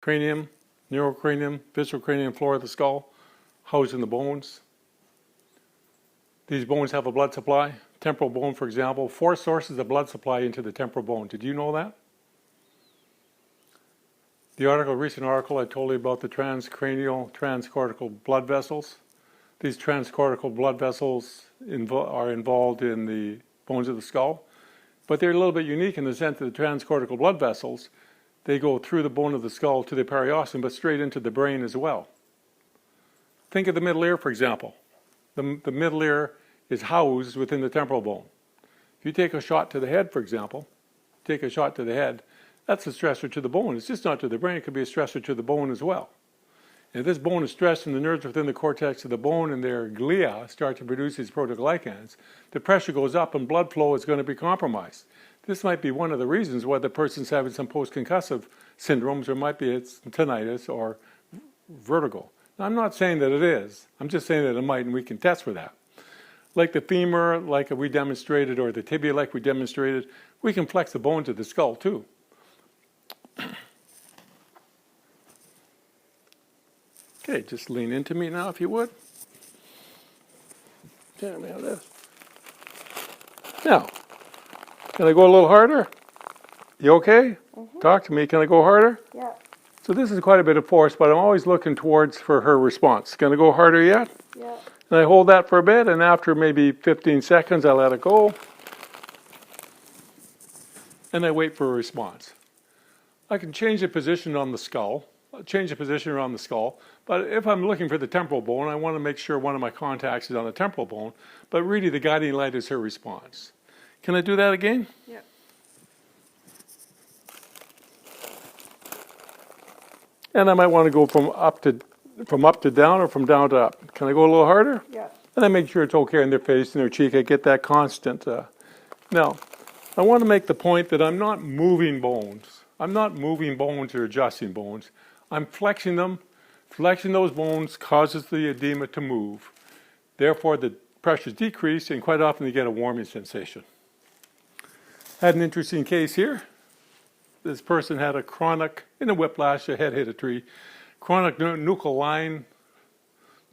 cranium, neurocranium, visceral cranium, floor of the skull, housed in the bones. These bones have a blood supply. Temporal bone, for example, 4 sources of blood supply into the temporal bone. Did you know that? The recent article, I told you about the transcranial, transcortical blood vessels. These transcortical blood vessels are involved in the bones of the skull, but they're a little bit unique in the sense that the transcortical blood vessels, they go through the bone of the skull to the periosteum, but straight into the brain as well. Think of the middle ear, for example. The middle ear is housed within the temporal bone. If you take a shot to the head, for example, that's a stressor to the bone. It's just not to the brain, it could be a stressor to the bone as well. And if this bone is stressed and the nerves within the cortex of the bone and their glia start to produce these proteoglycans, the pressure goes up and blood flow is going to be compromised. This might be one of the reasons why the person's having some post-concussive syndromes, or might be it's tinnitus or vertigo. Now, I'm not saying that it is. I'm just saying that it might, and we can test for that. Like the femur, like we demonstrated, or the tibia, like we demonstrated, we can flex the bones of the skull too. Okay, just lean into me now if you would. There we have this. Now, can I go a little harder? You okay? Mm-hmm. Talk to me. Can I go harder? Yeah. So this is quite a bit of force, but I'm always looking towards for her response. Can I go harder yet? Yeah. And I hold that for a bit, and after maybe 15 seconds, I let it go. And I wait for a response. I can change the position on the skull, change the position around the skull, but if I'm looking for the temporal bone, I want to make sure one of my contacts is on the temporal bone, but really the guiding light is her response. Can I do that again? Yeah. And I might want to go from up to down, or from down to up. Can I go a little harder? Yeah. And I make sure it's okay in their face and their cheek. I get that constant. Now, I want to make the point that I'm not moving bones. I'm not moving bones or adjusting bones. I'm flexing them. Flexing those bones causes the edema to move. Therefore, the pressure is decreased, and quite often you get a warming sensation. Had an interesting case here. This person had a chronic, in a whiplash, a head hit a tree, chronic nuchal line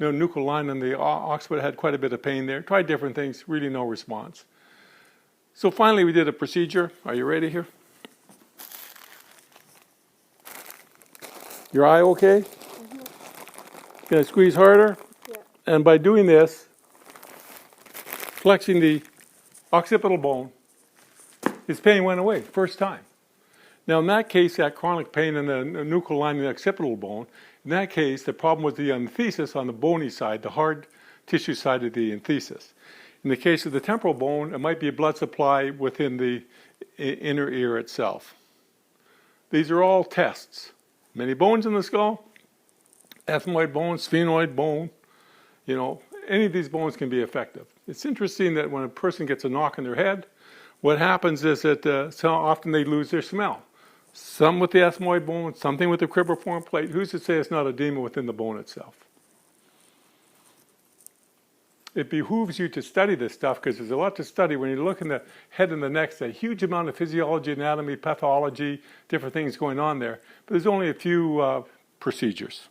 on the occiput, had quite a bit of pain there. Tried different things, really no response. So finally we did a procedure. Are you ready here? Your eye okay? Mm-hmm. Can I squeeze harder? Yeah. And by doing this, flexing the occipital bone, his pain went away, first time. Now in that case, that chronic pain in the nuchal line in the occipital bone, in that case, the problem was the enthesis on the bony side, the hard tissue side of the enthesis. In the case of the temporal bone, it might be a blood supply within the inner ear itself. These are all tests. Many bones in the skull, ethmoid bone, sphenoid bone, any of these bones can be effective. It's interesting that when a person gets a knock in their head, what happens is that so often they lose their smell. Some with the ethmoid bone, something with the cribriform plate. Who's to say it's not edema within the bone itself? It behooves you to study this stuff, because there's a lot to study. When you look in the head and the neck, there's a huge amount of physiology, anatomy, pathology, different things going on there. But there's only a few procedures.